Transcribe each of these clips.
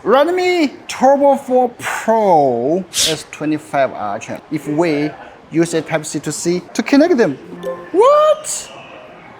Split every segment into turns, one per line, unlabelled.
Redmi Turbo 4 Pro S25 Ultra. If we use a Type-C to C to connect them. What?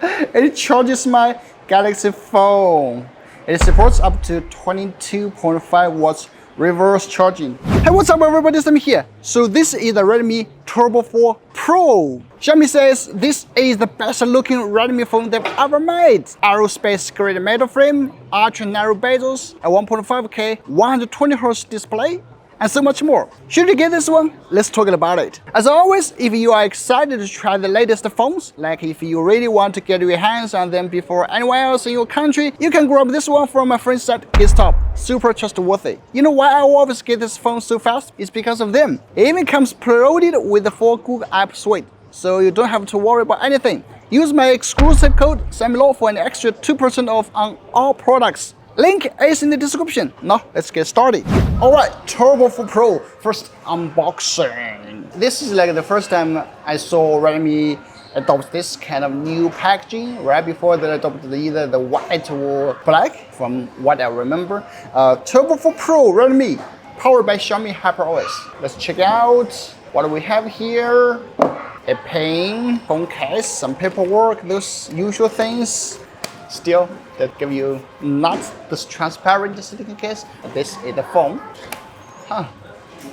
It charges my Galaxy phone. It supports up to 22.5 watts reverse charging. Hey, what's up everybody, Sami here. So this is the Redmi Turbo 4 Pro. Xiaomi says this is the best looking Redmi phone they've ever made. Aerospace grade metal frame, ultra narrow bezels, a 1.5K 120Hz display, and so much more. Should you get this one? Let's talk about it. As always, if you are excited to try the latest phones, like if you really want to get your hands on them before anyone else in your country, you can grab this one from my friend's site, GameStop. Super trustworthy. You know why I always get this phone so fast? It's because of them. It even comes preloaded with the full Google App Suite, so you don't have to worry about anything. Use my exclusive code SAMILAW for an extra 2% off on all products. Link is in the description. Now let's get started. Alright, Turbo 4 Pro. First unboxing. This is like the first time I saw Redmi adopt this kind of new packaging. Right before they adopted either the white or black, from what I remember. Turbo 4 Pro Redmi, powered by Xiaomi HyperOS. Let's check out what we have here. A pen, phone case, some paperwork, those usual things. Still, that give you not this transparent silicone case. This is the phone.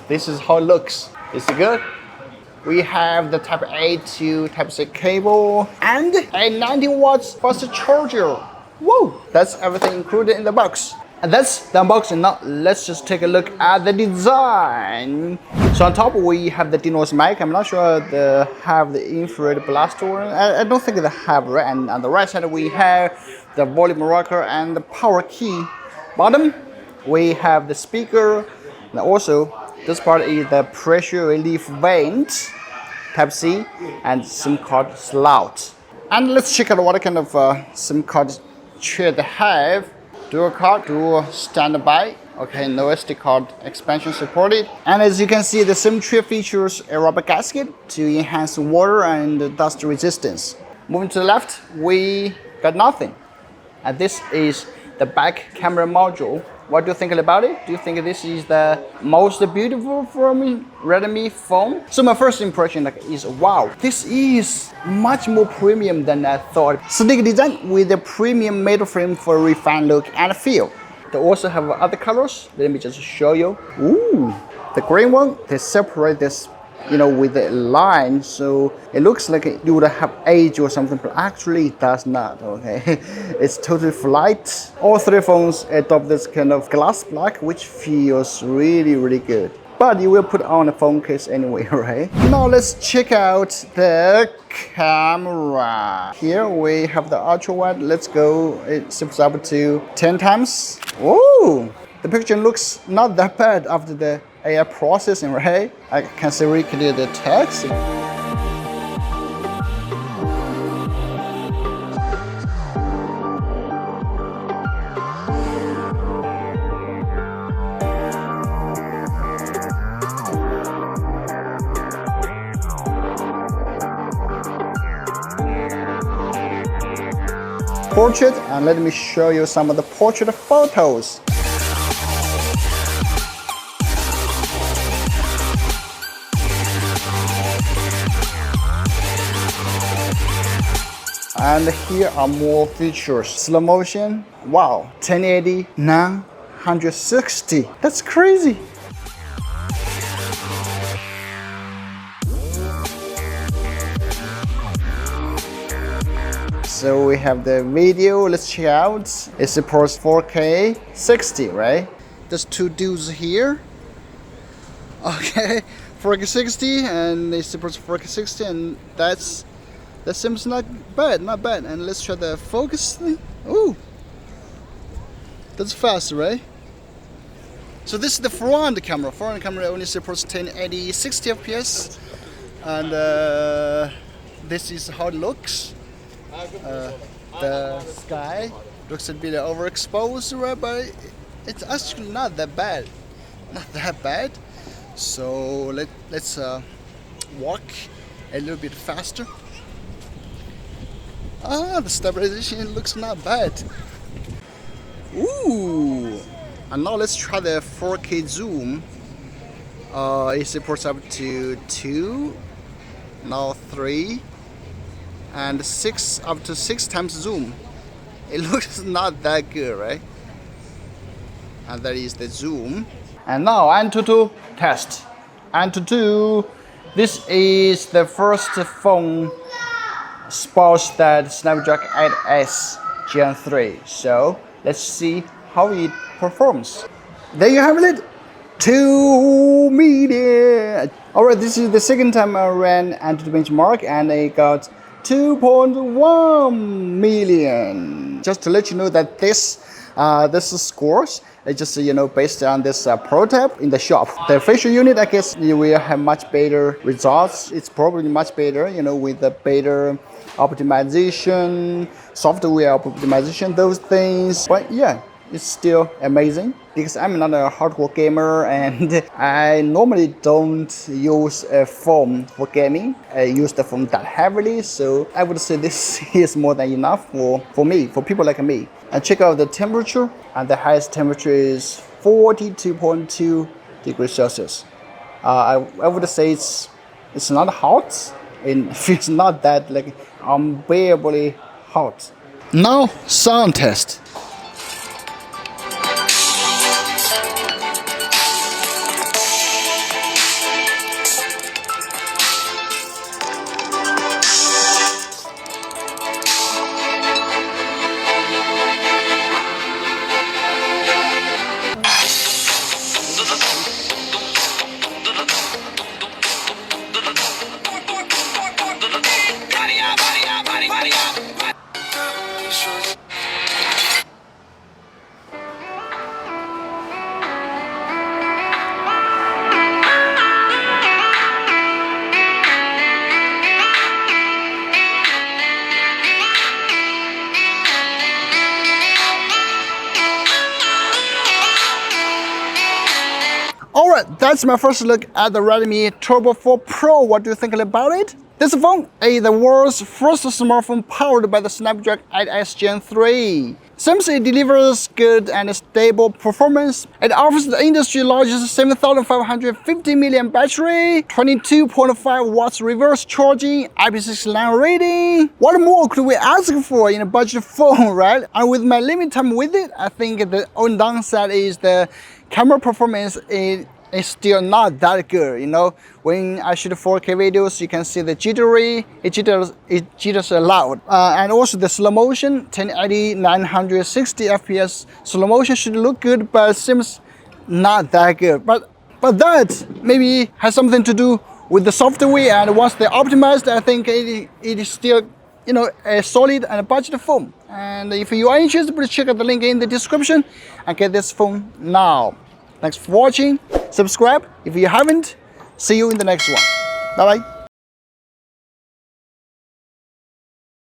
This is how it looks. Is it good? We have the Type A to Type C cable and a 90 watts fast charger. Whoa! That's everything included in the box. And that's the unboxing. Now let's just take a look at the design. So on top we have the denoise mic. I'm not sure they have the infrared blaster. I don't think they have, right? And on the right side we have the volume rocker and the power key. Bottom we have the speaker. And also this part is the pressure relief vent, Type C, and SIM card slot. And let's check out what kind of SIM card tray they have. Dual card, dual standby. Okay, no SD card expansion supported. And as you can see, the SIM tray features a rubber gasket to enhance water and dust resistance. Moving to the left, we got nothing. And this is the back camera module. What do you think about it? Do you think this is the most beautiful from Redmi phone? So my first impression is wow, this is much more premium than I thought. Sleek design with a premium metal frame for a refined look and feel. They also have other colors. Let me just show you. Ooh, the green one, they separate this, with a line, so it looks like you would have age or something, but actually it does not, okay? It's totally flat. All three phones adopt this kind of glass black, which feels really, really good. But you will put on a phone case anyway, right? Now let's check out the camera. Here we have the ultra wide. Let's go. It zips up to 10 times. Whoa! The picture looks not that bad after the AI processing, right? I can see very clear the text. Portrait, and let me show you some of the portrait photos. And here are more features. Slow motion, wow, 1080, 960. That's crazy. So we have the video, let's check out. It supports 4K 60, right? There's two dudes here. Okay, 4K 60, and it supports 4K 60, and that seems not bad. And let's try the focus thing. Ooh, that's fast, right? So this is the front camera. Front camera only supports 1080 60 FPS, and this is how it looks. The sky looks a bit overexposed, right? But it's actually not that bad. So let's walk a little bit faster. The stabilization looks not bad. Ooh, And now let's try the 4K zoom. It supports up to 2, now 3, and 6, up to 6 times zoom. It looks not that good, right? And that is the zoom. And now Antutu test. Antutu, this is the first phone sports that Snapdragon 8S Gen 3. So let's see how it performs. There you have it. 2 million. Alright, this is the second time I ran Antutu benchmark and I got 2.1 million. Just to let you know that this scores is just based on this prototype in the shop. The facial unit, I guess, you will have much better results. It's probably much better, with the better optimization, software optimization, those things. But yeah, it's still amazing because I'm not a hardcore gamer and I normally don't use a phone for gaming. I use the phone that heavily, so I would say this is more than enough for me, for people like me. And check out the temperature, and the highest temperature is 42.2 degrees Celsius. I would say it's not hot, and it's not that like unbearably hot. Now sound test. Alright, that's my first look at the Redmi Turbo 4 Pro. What do you think about it? This phone is the world's first smartphone powered by the Snapdragon 8S Gen 3. Since it delivers good and stable performance, it offers the industry's largest 7,550 mAh battery, 22.5 watts reverse charging, IP69 rating. What more could we ask for in a budget phone, right? And with my limited time with it, I think the only downside is the camera performance is still not that good. When I shoot 4K videos, you can see the jittery, it jitters a lot. And also the slow motion, 1080 960 FPS slow motion should look good, but seems not that good. But that maybe has something to do with the software, and once they're optimized, I think it is still a solid and a budget phone. And if you are interested, please check out the link in the description and get this phone now. Thanks for watching. Subscribe if you haven't. See you in the next one. Bye bye.